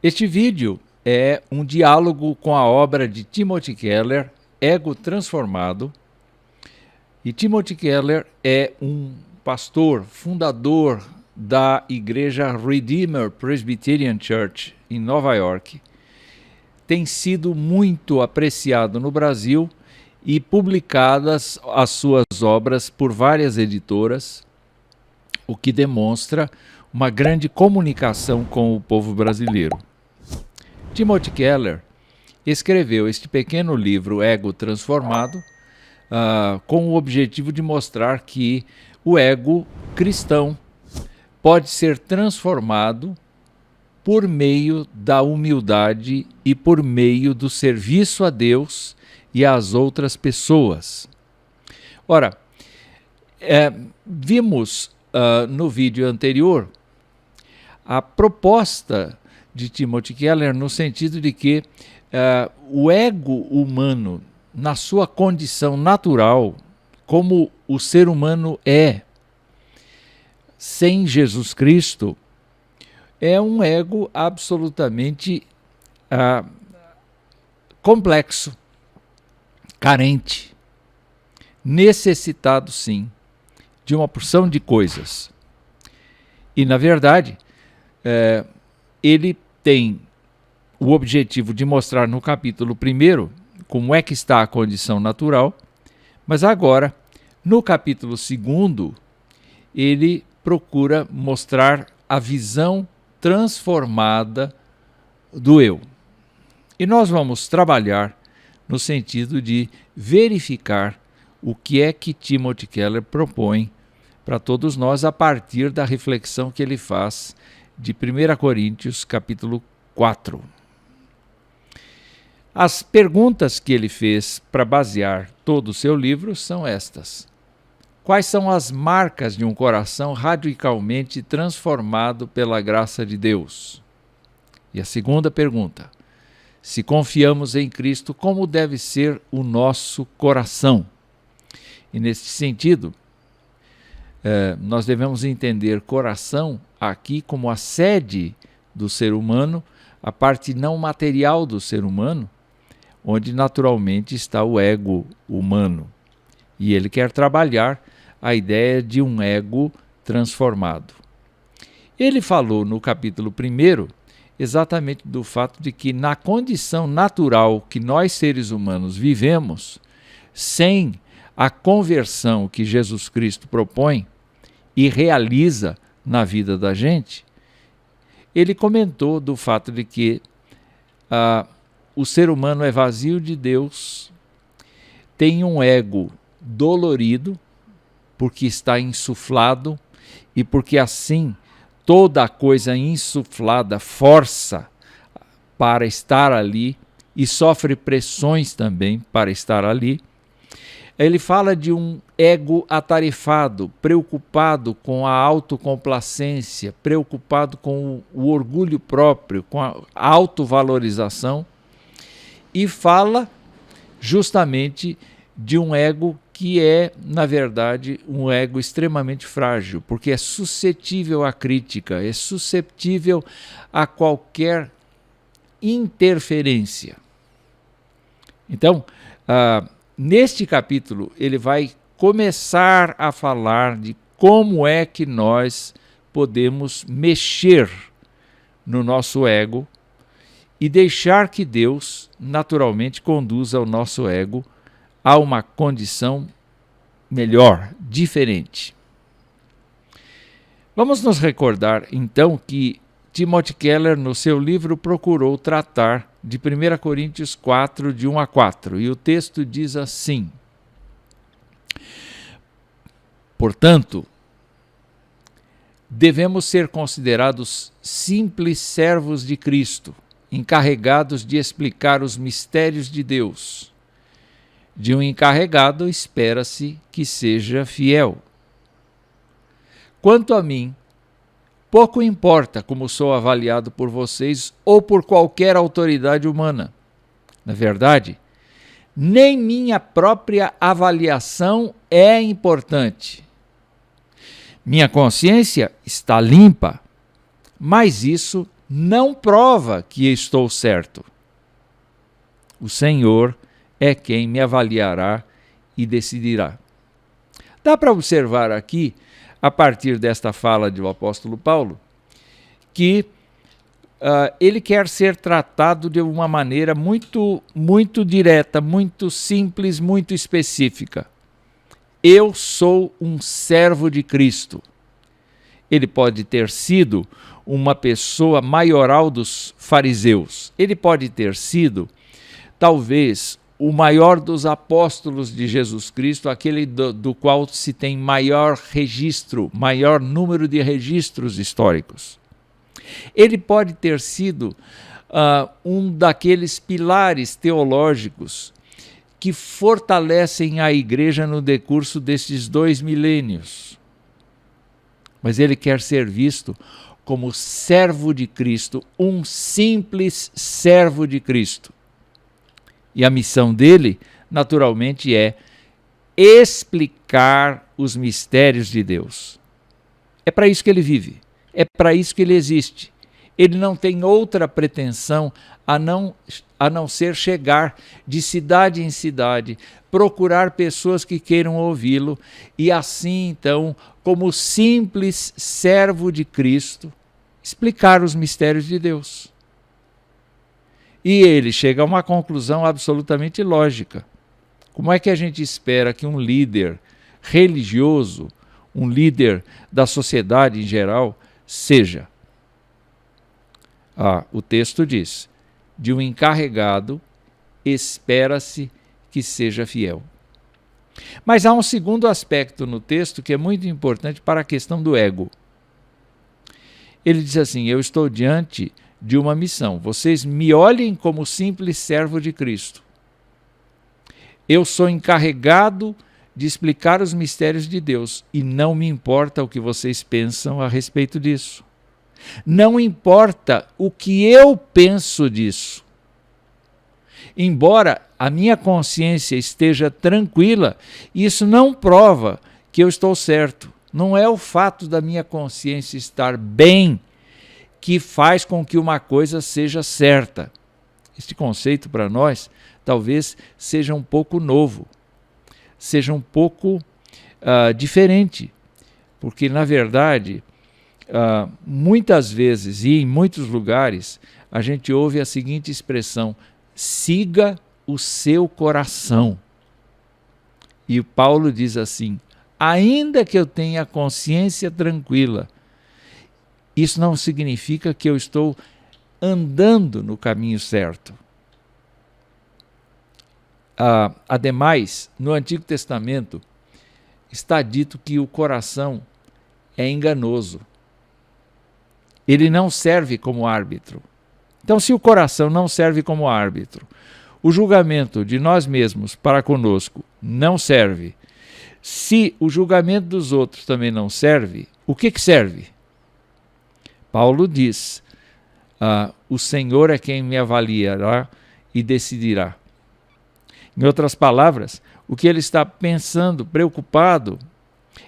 Este vídeo é um diálogo com a obra de Timothy Keller, Ego Transformado. E Timothy Keller é um pastor, fundador da igreja Redeemer Presbyterian Church em Nova York. Tem sido muito apreciado no Brasil e publicadas as suas obras por várias editoras, o que demonstra uma grande comunicação com o povo brasileiro. Timothy Keller escreveu este pequeno livro, Ego Transformado, com o objetivo de mostrar que o ego cristão pode ser transformado por meio da humildade e por meio do serviço a Deus e às outras pessoas. Ora, vimos no vídeo anterior a proposta de Timothy Keller no sentido de que o ego humano, na sua condição natural, como o ser humano é, sem Jesus Cristo, é um ego absolutamente complexo, carente, necessitado sim de uma porção de coisas. E na verdade, ele tem o objetivo de mostrar no capítulo 1 como é que está a condição natural, mas agora, no capítulo 2, ele procura mostrar a visão transformada do eu. E nós vamos trabalhar no sentido de verificar o que é que Timothy Keller propõe para todos nós a partir da reflexão que ele faz de 1 Coríntios capítulo 4. As perguntas que ele fez para basear todo o seu livro são estas: quais são as marcas de um coração radicalmente transformado pela graça de Deus? E a segunda pergunta: se confiamos em Cristo, como deve ser o nosso coração? E nesse sentido, nós devemos entender coração aqui como a sede do ser humano, a parte não material do ser humano, onde naturalmente está o ego humano. E ele quer trabalhar a ideia de um ego transformado. Ele falou no capítulo 1 exatamente do fato de que na condição natural que nós seres humanos vivemos, sem a conversão que Jesus Cristo propõe e realiza na vida da gente, ele comentou do fato de que o ser humano é vazio de Deus, tem um ego dolorido, porque está insuflado, e porque assim toda a coisa insuflada força para estar ali e sofre pressões também para estar ali. Ele fala de um ego atarefado, preocupado com a autocomplacência, preocupado com o orgulho próprio, com a autovalorização, e fala justamente de um ego que é, na verdade, um ego extremamente frágil, porque é suscetível à crítica, é suscetível a qualquer interferência. Então, neste capítulo, ele vai começar a falar de como é que nós podemos mexer no nosso ego e deixar que Deus, naturalmente, conduza o nosso ego a uma condição melhor, diferente. Vamos nos recordar, então, que Timothy Keller, no seu livro, procurou tratar de 1 Coríntios 4, de 1 a 4, e o texto diz assim: portanto, devemos ser considerados simples servos de Cristo, encarregados de explicar os mistérios de Deus. De um encarregado espera-se que seja fiel. Quanto a mim, pouco importa como sou avaliado por vocês ou por qualquer autoridade humana. Na verdade, nem minha própria avaliação é importante. Minha consciência está limpa, mas isso não prova que estou certo. O Senhor é quem me avaliará e decidirá. Dá para observar aqui, a partir desta fala do apóstolo Paulo, que ele quer ser tratado de uma maneira muito, muito direta, muito simples, muito específica. Eu sou um servo de Cristo. Ele pode ter sido uma pessoa maioral dos fariseus. Ele pode ter sido, talvez, o maior dos apóstolos de Jesus Cristo, aquele do qual se tem maior registro, maior número de registros históricos. Ele pode ter sido um daqueles pilares teológicos que fortalecem a igreja no decurso destes 2 milênios. Mas ele quer ser visto como servo de Cristo, um simples servo de Cristo. E a missão dele, naturalmente, é explicar os mistérios de Deus. É para isso que ele vive, é para isso que ele existe. Ele não tem outra pretensão a não ser chegar de cidade em cidade, procurar pessoas que queiram ouvi-lo e assim, então, como simples servo de Cristo, explicar os mistérios de Deus. E ele chega a uma conclusão absolutamente lógica. Como é que a gente espera que um líder religioso, um líder da sociedade em geral, seja? O texto diz: de um encarregado espera-se que seja fiel. Mas há um segundo aspecto no texto que é muito importante para a questão do ego. Ele diz assim: eu estou diante de uma missão. Vocês me olhem como simples servo de Cristo. Eu sou encarregado de explicar os mistérios de Deus e não me importa o que vocês pensam a respeito disso. Não importa o que eu penso disso. Embora a minha consciência esteja tranquila, isso não prova que eu estou certo. Não é o fato da minha consciência estar bem que faz com que uma coisa seja certa. Este conceito para nós talvez seja um pouco novo, seja um pouco diferente, porque na verdade muitas vezes e em muitos lugares a gente ouve a seguinte expressão: siga o seu coração. E o Paulo diz assim: ainda que eu tenha a consciência tranquila, isso não significa que eu estou andando no caminho certo. Ademais, no Antigo Testamento está dito que o coração é enganoso. Ele não serve como árbitro. Então, se o coração não serve como árbitro, o julgamento de nós mesmos para conosco não serve. Se o julgamento dos outros também não serve, o que serve? Paulo diz: o Senhor é quem me avaliará e decidirá. Em outras palavras, o que ele está pensando, preocupado,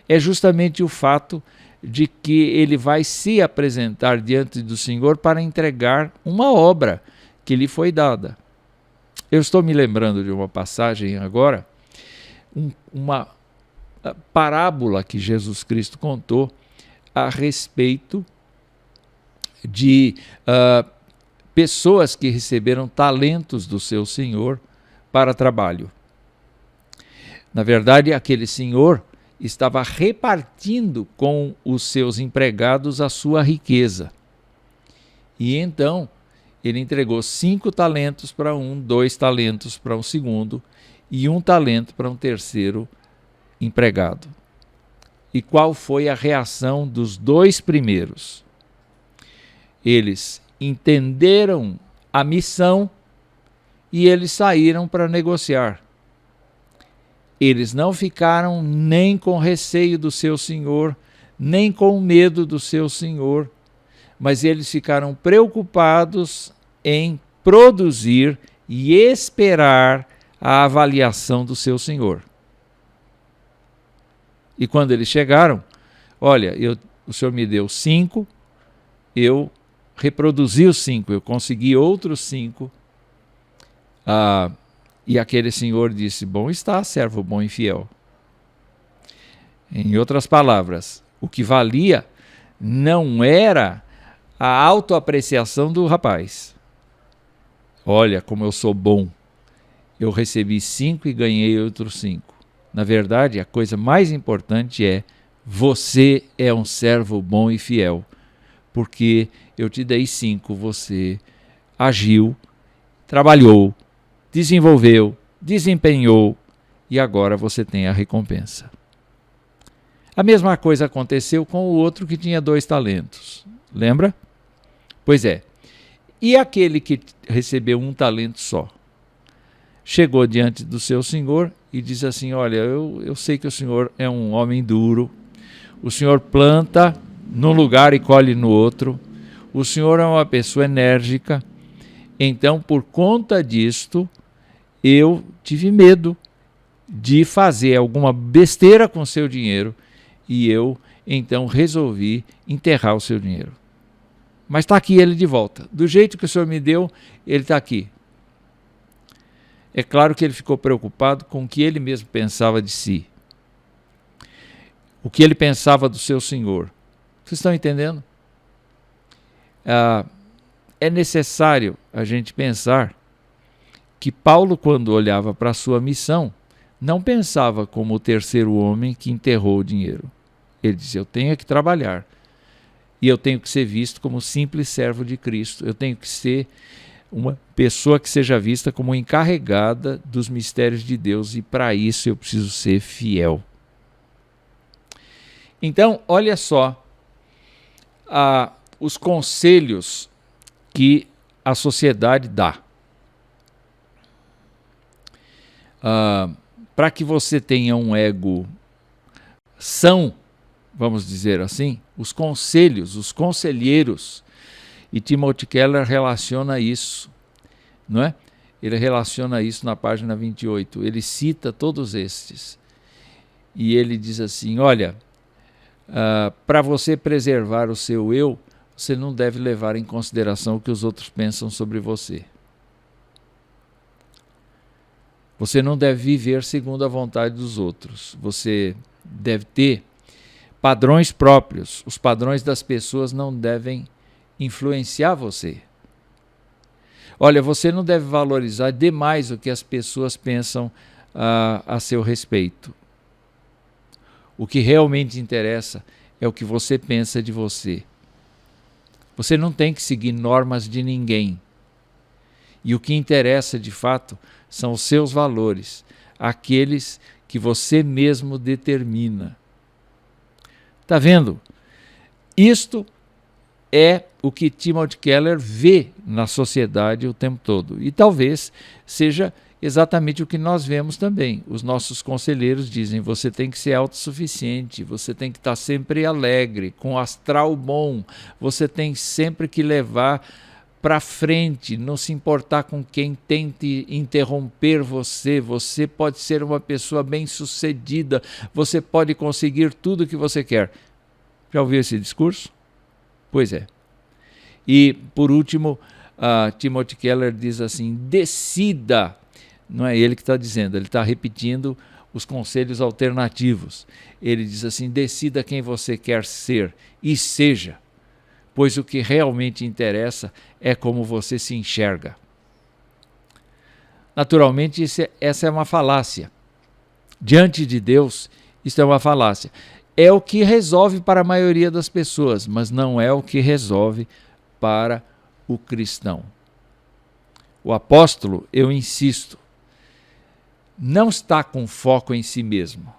é justamente o fato de que ele vai se apresentar diante do Senhor para entregar uma obra que lhe foi dada. Eu estou me lembrando de uma passagem agora, uma parábola que Jesus Cristo contou a respeito de pessoas que receberam talentos do seu senhor para trabalho. Na verdade, aquele senhor estava repartindo com os seus empregados a sua riqueza. E então, ele entregou 5 talentos para um, 2 talentos para um segundo e 1 talento para um terceiro empregado. E qual foi a reação dos 2 primeiros? Eles entenderam a missão e eles saíram para negociar. Eles não ficaram nem com receio do seu senhor, nem com medo do seu senhor, mas eles ficaram preocupados em produzir e esperar a avaliação do seu senhor. E quando eles chegaram: olha, o senhor me deu 5, eu reproduzi os 5, eu consegui outros 5. E aquele senhor disse: bom está, servo bom e fiel. Em outras palavras, o que valia não era a autoapreciação do rapaz. Olha como eu sou bom. Eu recebi 5 e ganhei outros 5. Na verdade, a coisa mais importante é: você é um servo bom e fiel. Porque eu te dei 5, você agiu, trabalhou, desenvolveu, desempenhou e agora você tem a recompensa. A mesma coisa aconteceu com o outro que tinha 2 talentos. Lembra? Pois é. E aquele que recebeu 1 talento só? Chegou diante do seu senhor e diz assim: olha, eu sei que o senhor é um homem duro, o senhor planta num lugar e colhe no outro, o senhor é uma pessoa enérgica, então por conta disto eu tive medo de fazer alguma besteira com seu dinheiro e eu então resolvi enterrar o seu dinheiro. Mas está aqui ele de volta. Do jeito que o senhor me deu, ele está aqui. É claro que ele ficou preocupado com o que ele mesmo pensava de si. O que ele pensava do seu senhor. Vocês estão entendendo? É necessário a gente pensar que Paulo, quando olhava para a sua missão, não pensava como o terceiro homem que enterrou o dinheiro. Ele dizia: eu tenho que trabalhar. E eu tenho que ser visto como simples servo de Cristo. Eu tenho que ser uma pessoa que seja vista como encarregada dos mistérios de Deus. E para isso eu preciso ser fiel. Então, olha só os conselhos que a sociedade dá. Para que você tenha um ego são, vamos dizer assim, os conselhos, os conselheiros, e Timothy Keller relaciona isso, não é? Ele relaciona isso na página 28, ele cita todos estes, e ele diz assim: olha, para você preservar o seu eu, você não deve levar em consideração o que os outros pensam sobre você. Você não deve viver segundo a vontade dos outros, você deve ter padrões próprios. Os padrões das pessoas não devem influenciar você. Olha, você não deve valorizar demais o que as pessoas pensam a seu respeito. O que realmente interessa é o que você pensa de você. Você não tem que seguir normas de ninguém. E o que interessa de fato são os seus valores, aqueles que você mesmo determina. Está vendo? Isto é o que Timothy Keller vê na sociedade o tempo todo. E talvez seja exatamente o que nós vemos também. Os nossos conselheiros dizem: você tem que ser autossuficiente, você tem que estar sempre alegre, com astral bom, você tem sempre que levar para frente, não se importar com quem tente interromper você. Você pode ser uma pessoa bem-sucedida, você pode conseguir tudo o que você quer. Já ouviu esse discurso? Pois é. E, por último, Timothy Keller diz assim: decida. Não é ele que está dizendo, ele está repetindo os conselhos alternativos. Ele diz assim: decida quem você quer ser e seja, pois o que realmente interessa é como você se enxerga. Naturalmente, essa é uma falácia. Diante de Deus, isso é uma falácia. É o que resolve para a maioria das pessoas, mas não é o que resolve para o cristão. O apóstolo, eu insisto, não está com foco em si mesmo.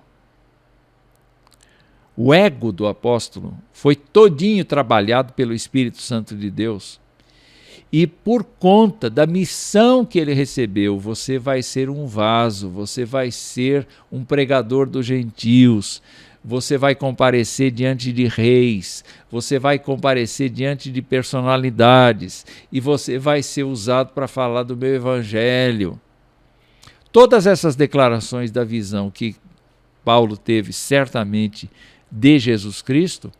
O ego do apóstolo foi todinho trabalhado pelo Espírito Santo de Deus. E por conta da missão que ele recebeu, você vai ser um vaso, você vai ser um pregador dos gentios, você vai comparecer diante de reis, você vai comparecer diante de personalidades e você vai ser usado para falar do meu evangelho. Todas essas declarações da visão que Paulo teve certamente de Jesus Cristo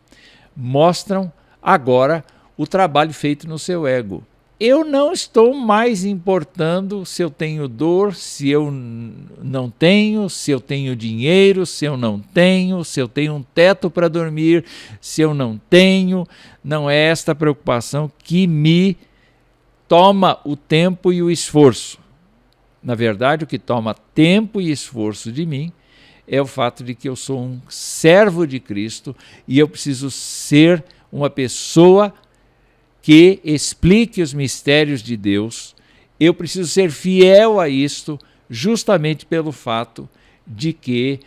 mostram agora o trabalho feito no seu ego. Eu não estou mais importando se eu tenho dor, se eu não tenho, se eu tenho dinheiro, se eu não tenho, se eu tenho um teto para dormir, se eu não tenho. Não é esta preocupação que me toma o tempo e o esforço. Na verdade, o que toma tempo e esforço de mim é o fato de que eu sou um servo de Cristo e eu preciso ser uma pessoa que explique os mistérios de Deus. Eu preciso ser fiel a isto, justamente pelo fato de que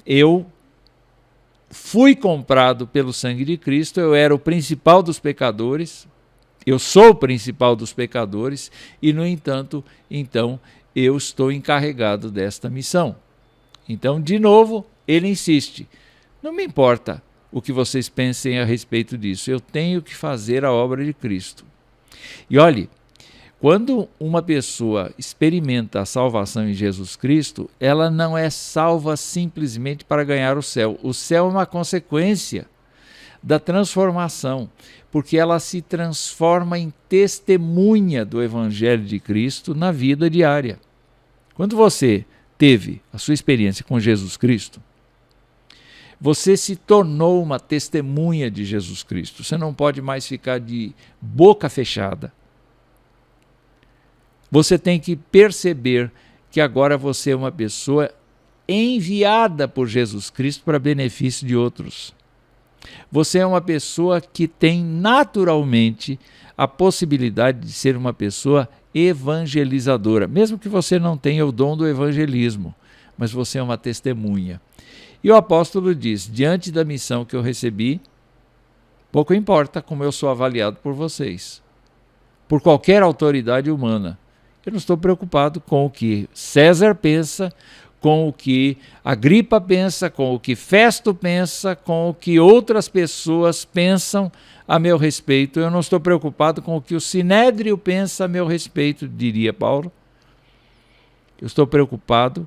eu fui comprado pelo sangue de Cristo, eu era o principal dos pecadores, eu sou o principal dos pecadores e, no entanto, então, eu estou encarregado desta missão. Então, de novo, ele insiste, não me importa o que vocês pensem a respeito disso, eu tenho que fazer a obra de Cristo. E olhe, quando uma pessoa experimenta a salvação em Jesus Cristo, ela não é salva simplesmente para ganhar o céu. O céu é uma consequência da transformação, porque ela se transforma em testemunha do Evangelho de Cristo na vida diária. Quando você teve a sua experiência com Jesus Cristo, você se tornou uma testemunha de Jesus Cristo. Você não pode mais ficar de boca fechada. Você tem que perceber que agora você é uma pessoa enviada por Jesus Cristo para benefício de outros. Você é uma pessoa que tem naturalmente a possibilidade de ser uma pessoa evangelizadora, mesmo que você não tenha o dom do evangelismo, mas você é uma testemunha. E o apóstolo diz, diante da missão que eu recebi, pouco importa como eu sou avaliado por vocês, por qualquer autoridade humana. Eu não estou preocupado com o que César pensa, com o que Agripa pensa, com o que Festo pensa, com o que outras pessoas pensam a meu respeito. Eu não estou preocupado com o que o Sinédrio pensa a meu respeito, diria Paulo. Eu estou preocupado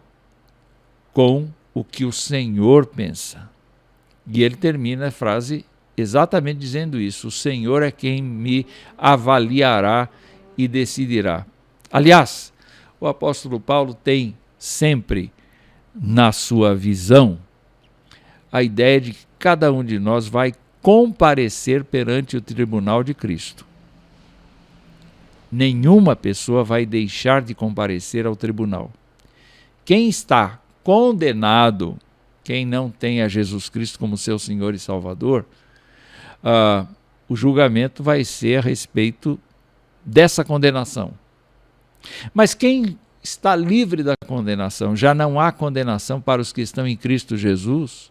com o que o Senhor pensa. E ele termina a frase exatamente dizendo isso. O Senhor é quem me avaliará e decidirá. Aliás, o apóstolo Paulo tem sempre na sua visão a ideia de que cada um de nós vai comparecer perante o tribunal de Cristo. Nenhuma pessoa vai deixar de comparecer ao tribunal. Quem está condenado, quem não tem a Jesus Cristo como seu Senhor e Salvador, o julgamento vai ser a respeito dessa condenação. Mas quem está livre da condenação, já não há condenação para os que estão em Cristo Jesus,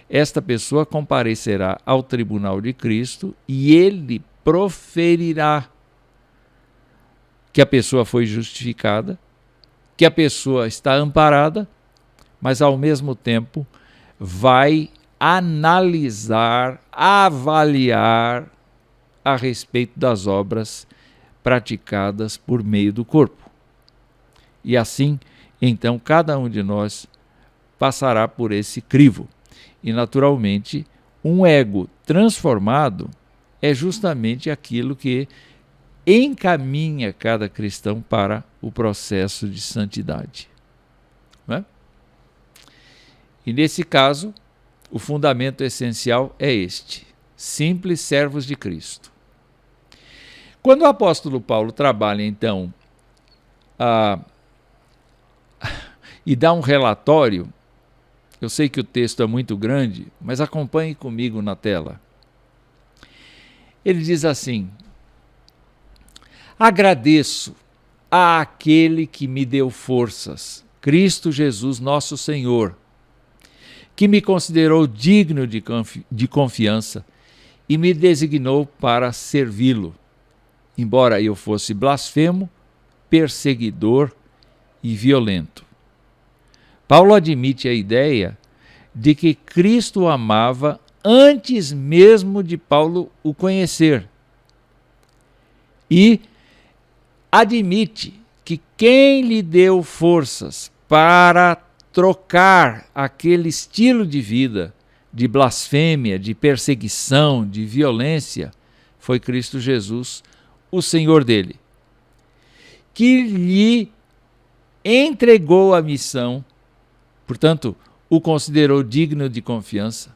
esta pessoa comparecerá ao tribunal de Cristo e ele proferirá que a pessoa foi justificada, que a pessoa está amparada, mas ao mesmo tempo vai analisar, avaliar a respeito das obras praticadas por meio do corpo. E assim, então, cada um de nós passará por esse crivo. E, naturalmente, um ego transformado é justamente aquilo que encaminha cada cristão para o processo de santidade. Não é? E, nesse caso, o fundamento essencial é este: simples servos de Cristo. Quando o apóstolo Paulo trabalha, então, e dá um relatório, eu sei que o texto é muito grande, mas acompanhe comigo na tela. Ele diz assim: agradeço àquele que me deu forças, Cristo Jesus nosso Senhor, que me considerou digno de confiança e me designou para servi-lo, embora eu fosse blasfemo, perseguidor e violento. Paulo admite a ideia de que Cristo o amava antes mesmo de Paulo o conhecer. E admite que quem lhe deu forças para trocar aquele estilo de vida de blasfêmia, de perseguição, de violência, foi Cristo Jesus, o Senhor dele, que lhe entregou a missão, portanto, o considerou digno de confiança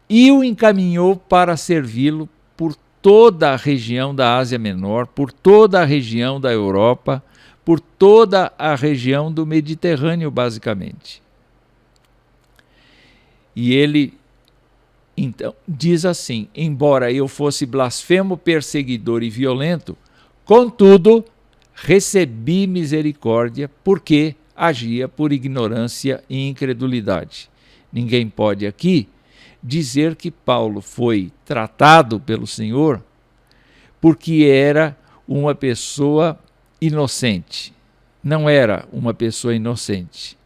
e o encaminhou para servi-lo por toda a região da Ásia Menor, por toda a região da Europa, por toda a região do Mediterrâneo, basicamente. E ele, então, diz assim: embora eu fosse blasfemo, perseguidor e violento, contudo, recebi misericórdia, porque agia por ignorância e incredulidade. Ninguém pode aqui dizer que Paulo foi tratado pelo Senhor porque era uma pessoa inocente. Não era uma pessoa inocente.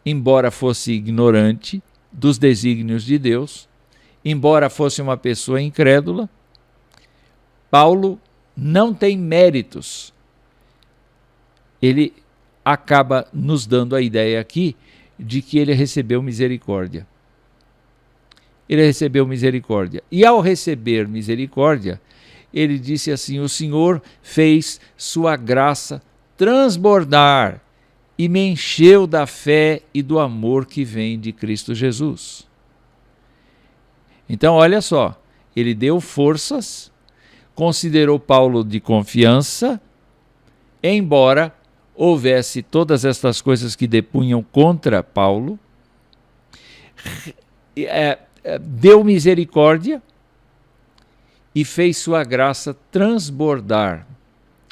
Embora fosse ignorante dos desígnios de Deus, embora fosse uma pessoa incrédula, Paulo não tem méritos. Ele acaba nos dando a ideia aqui de que ele recebeu misericórdia. Ele recebeu misericórdia. E ao receber misericórdia, ele disse assim: o Senhor fez sua graça transbordar e me encheu da fé e do amor que vem de Cristo Jesus. Então, olha só, ele deu forças, considerou Paulo de confiança, embora houvesse todas estas coisas que depunham contra Paulo, deu misericórdia e fez sua graça transbordar.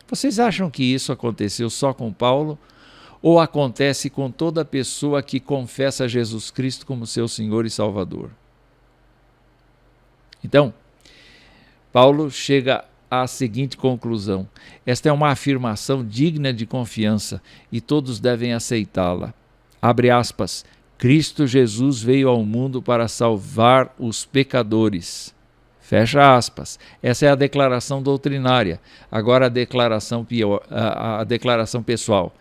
Vocês acham que isso aconteceu só com Paulo ou acontece com toda pessoa que confessa Jesus Cristo como seu Senhor e Salvador? Então, Paulo chega à seguinte conclusão: esta é uma afirmação digna de confiança e todos devem aceitá-la. Abre aspas. Cristo Jesus veio ao mundo para salvar os pecadores. Fecha aspas. Essa é a declaração doutrinária. Agora a declaração pessoal.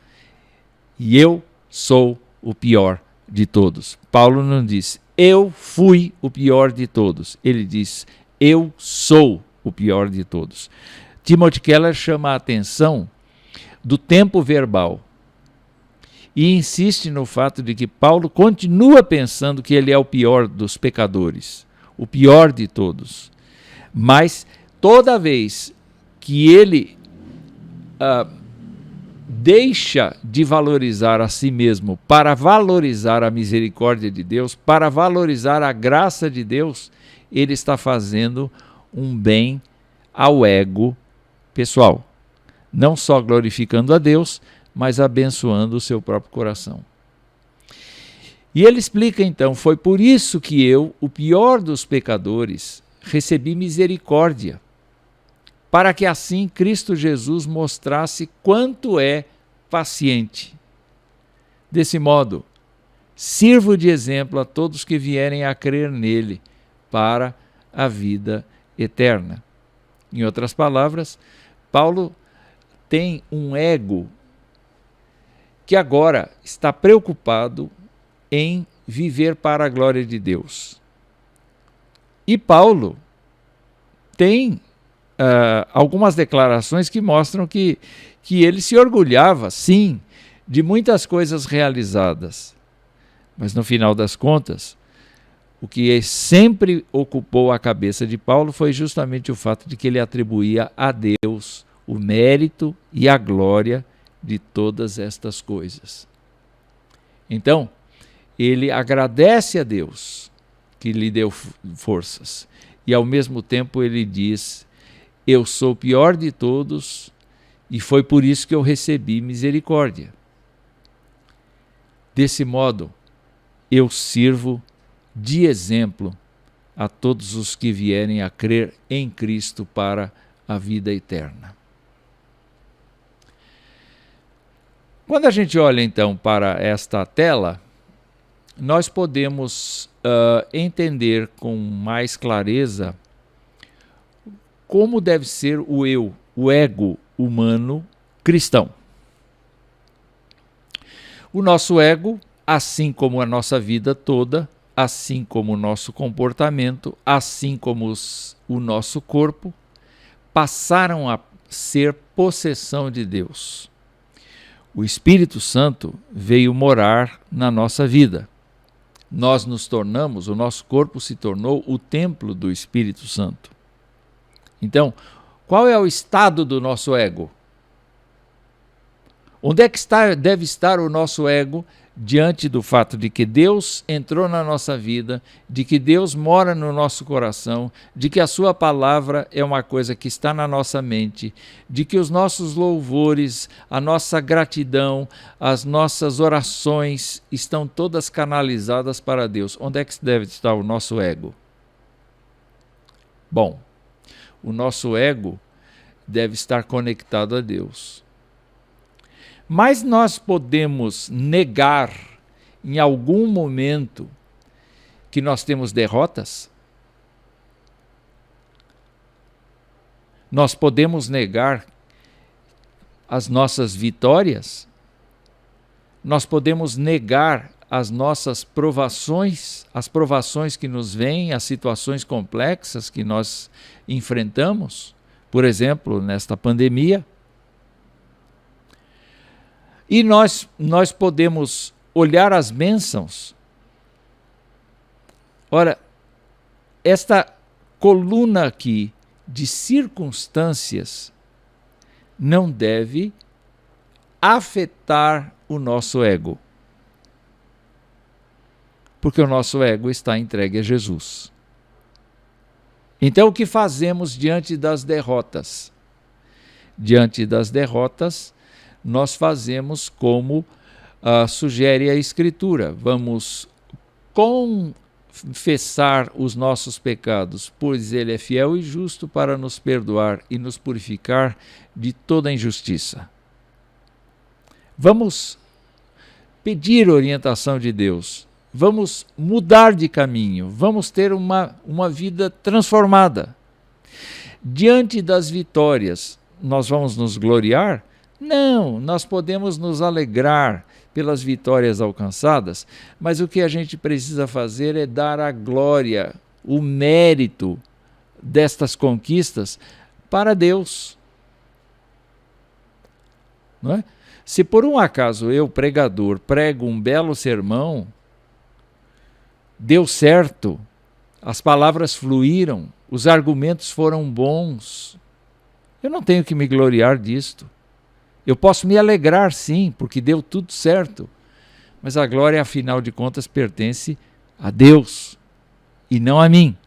E eu sou o pior de todos. Paulo não diz, eu fui o pior de todos. Ele diz, eu sou o pior de todos. Timothy Keller chama a atenção do tempo verbal e insiste no fato de que Paulo continua pensando que ele é o pior dos pecadores, o pior de todos. Mas toda vez que ele deixa de valorizar a si mesmo para valorizar a misericórdia de Deus, para valorizar a graça de Deus, ele está fazendo um bem ao ego pessoal. Não só glorificando a Deus, mas abençoando o seu próprio coração. E ele explica então, foi por isso que eu, o pior dos pecadores, recebi misericórdia, para que assim Cristo Jesus mostrasse quanto é paciente. Desse modo, sirvo de exemplo a todos que vierem a crer nele para a vida eterna. Em outras palavras, Paulo tem um ego que agora está preocupado em viver para a glória de Deus. E Paulo tem algumas declarações que mostram que ele se orgulhava, sim, de muitas coisas realizadas. Mas no final das contas, o que sempre ocupou a cabeça de Paulo foi justamente o fato de que ele atribuía a Deus o mérito e a glória de todas estas coisas. Então, ele agradece a Deus que lhe deu forças e ao mesmo tempo ele diz, eu sou o pior de todos e foi por isso que eu recebi misericórdia. Desse modo, eu sirvo de exemplo a todos os que vierem a crer em Cristo para a vida eterna. Quando a gente olha então para esta tela, nós podemos entender com mais clareza como deve ser o eu, o ego humano cristão. O nosso ego, assim como a nossa vida toda, assim como o nosso comportamento, assim como o nosso corpo, passaram a ser possessão de Deus. O Espírito Santo veio morar na nossa vida. Nós nos tornamos, o nosso corpo se tornou o templo do Espírito Santo. Então, qual é o estado do nosso ego? Onde é que deve estar o nosso ego diante do fato de que Deus entrou na nossa vida, de que Deus mora no nosso coração, de que a sua palavra é uma coisa que está na nossa mente, de que os nossos louvores, a nossa gratidão, as nossas orações estão todas canalizadas para Deus. Onde é que deve estar o nosso ego? Bom, o nosso ego deve estar conectado a Deus. Mas nós podemos negar em algum momento que nós temos derrotas? Nós podemos negar as nossas vitórias? Nós podemos negar as nossas provações, as provações que nos vêm, as situações complexas que nós enfrentamos? Por exemplo, nesta pandemia. E nós podemos olhar as bênçãos. Ora, esta coluna aqui de circunstâncias não deve afetar o nosso ego. Porque o nosso ego está entregue a Jesus. Então, o que fazemos diante das derrotas? Diante das derrotas, nós fazemos como sugere a Escritura. Vamos confessar os nossos pecados, pois Ele é fiel e justo para nos perdoar e nos purificar de toda injustiça. Vamos pedir orientação de Deus. Vamos mudar de caminho. Vamos ter uma vida transformada. Diante das vitórias, nós vamos nos gloriar? Não, nós podemos nos alegrar pelas vitórias alcançadas, mas o que a gente precisa fazer é dar a glória, o mérito destas conquistas para Deus. Não é? Se por um acaso eu, pregador, prego um belo sermão, deu certo, as palavras fluíram, os argumentos foram bons, eu não tenho que me gloriar disto. Eu posso me alegrar, sim, porque deu tudo certo. Mas a glória, afinal de contas, pertence a Deus e não a mim.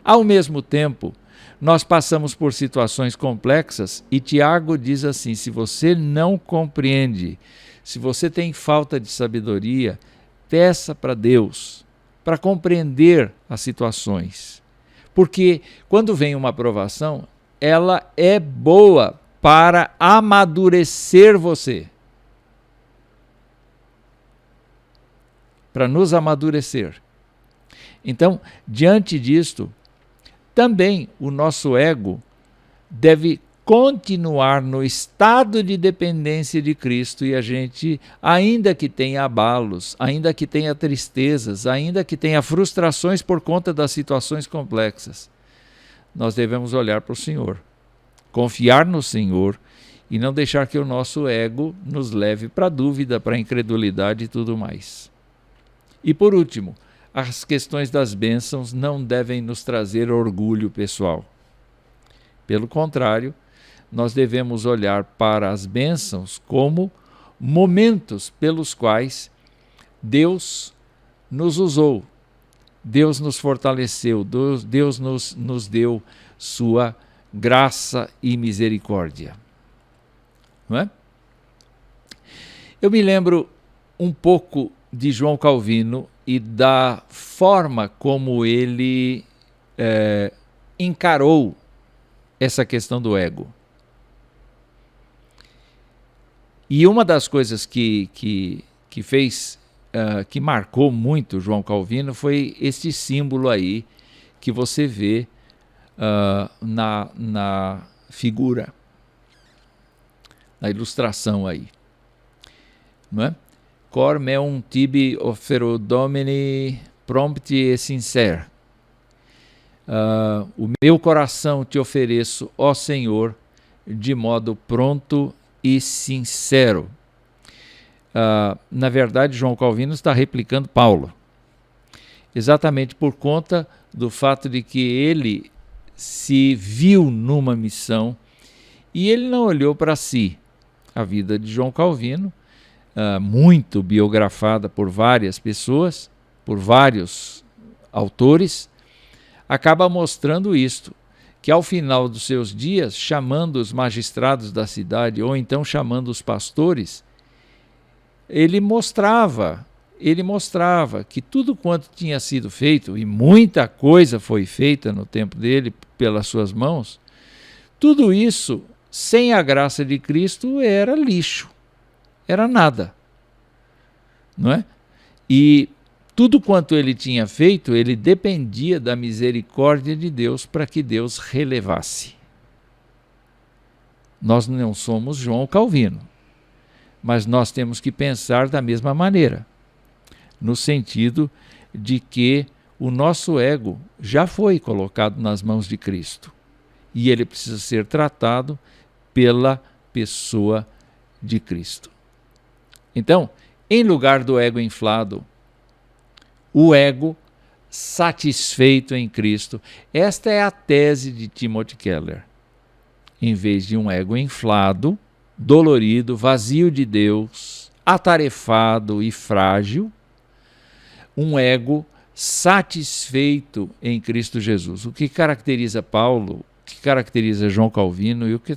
Ao mesmo tempo, nós passamos por situações complexas e Tiago diz assim: se você não compreende, se você tem falta de sabedoria, peça para Deus, para compreender as situações. Porque quando vem uma provação, ela é boa para amadurecer você. Para nos amadurecer. Então, diante disto, também o nosso ego deve continuar no estado de dependência de Cristo e a gente, ainda que tenha abalos, ainda que tenha tristezas, ainda que tenha frustrações por conta das situações complexas, nós devemos olhar para o Senhor. Confiar no Senhor e não deixar que o nosso ego nos leve para a dúvida, para a incredulidade e tudo mais. E por último, as questões das bênçãos não devem nos trazer orgulho pessoal. Pelo contrário, nós devemos olhar para as bênçãos como momentos pelos quais Deus nos usou, Deus nos fortaleceu, Deus nos deu sua graça e misericórdia. Não é? Eu me lembro um pouco de João Calvino e da forma como ele encarou essa questão do ego. E uma das coisas que fez, que marcou muito João Calvino foi este símbolo aí que você vê na figura, na ilustração aí. Não é? cor meum tibi offero Domini prompti e sincere. O meu coração te ofereço, ó Senhor, de modo pronto e sincero. Na verdade, João Calvino está replicando Paulo, exatamente por conta do fato de que ele se viu numa missão e ele não olhou para si. A vida de João Calvino, muito biografada por várias pessoas, por vários autores, acaba mostrando isto, que ao final dos seus dias, chamando os magistrados da cidade, ou então chamando os pastores, ele mostrava que tudo quanto tinha sido feito, e muita coisa foi feita no tempo dele pelas suas mãos, tudo isso, sem a graça de Cristo, era lixo, era nada, não é? E tudo quanto ele tinha feito, ele dependia da misericórdia de Deus para que Deus relevasse. Nós não somos João Calvino, mas nós temos que pensar da mesma maneira, no sentido de que o nosso ego já foi colocado nas mãos de Cristo e ele precisa ser tratado pela pessoa de Cristo. Então, em lugar do ego inflado, o ego satisfeito em Cristo. Esta é a tese de Timothy Keller. Em vez de um ego inflado, dolorido, vazio de Deus, atarefado e frágil, um ego satisfeito em Cristo Jesus. O que caracteriza Paulo, o que caracteriza João Calvino e o que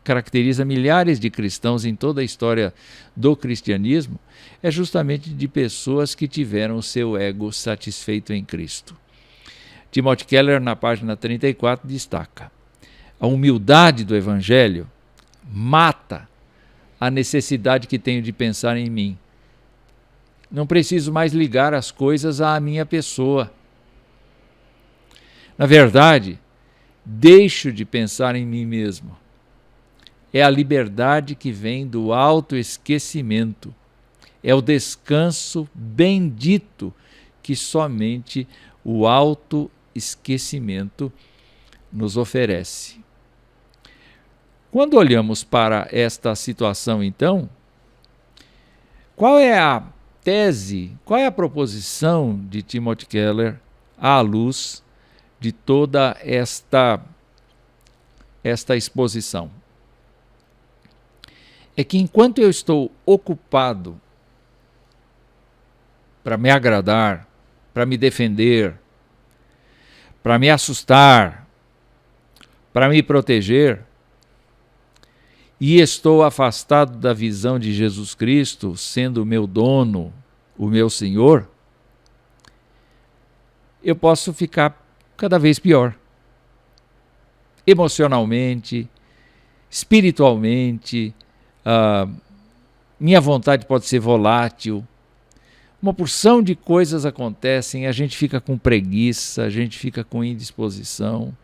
caracteriza milhares de cristãos em toda a história do cristianismo é justamente de pessoas que tiveram o seu ego satisfeito em Cristo. Timothy Keller, na página 34, destaca: a humildade do Evangelho mata a necessidade que tenho de pensar em mim. Não preciso mais ligar as coisas à minha pessoa. Na verdade, deixo de pensar em mim mesmo. É a liberdade que vem do autoesquecimento. É o descanso bendito que somente o autoesquecimento nos oferece. Quando olhamos para esta situação, então, qual é a tese, qual é a proposição de Timothy Keller à luz de toda esta exposição? É que enquanto eu estou ocupado para me agradar, para me defender, para me assustar, para me proteger, e estou afastado da visão de Jesus Cristo, sendo o meu dono, o meu Senhor, eu posso ficar cada vez pior. Emocionalmente, espiritualmente, minha vontade pode ser volátil. Uma porção de coisas acontecem, a gente fica com preguiça, a gente fica com indisposição,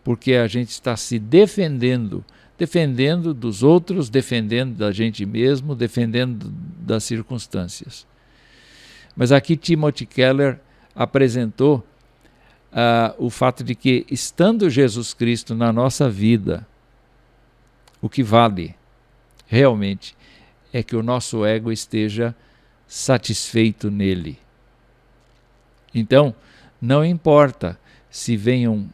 porque a gente está se defendendo dos outros, defendendo da gente mesmo, defendendo das circunstâncias. Mas aqui Timothy Keller apresentou o fato de que, estando Jesus Cristo na nossa vida, o que vale realmente é que o nosso ego esteja satisfeito nele. Então, não importa se venham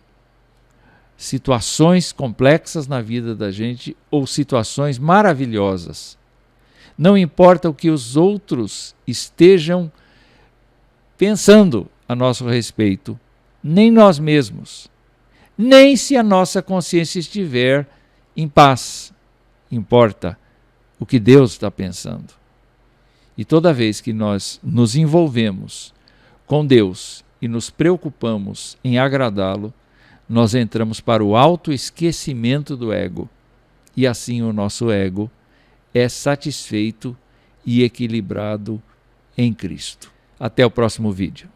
situações complexas na vida da gente ou situações maravilhosas. Não importa o que os outros estejam pensando a nosso respeito, nem nós mesmos, nem se a nossa consciência estiver em paz. Importa o que Deus está pensando. E toda vez que nós nos envolvemos com Deus e nos preocupamos em agradá-lo, nós entramos para o autoesquecimento do ego. E assim o nosso ego é satisfeito e equilibrado em Cristo. Até o próximo vídeo.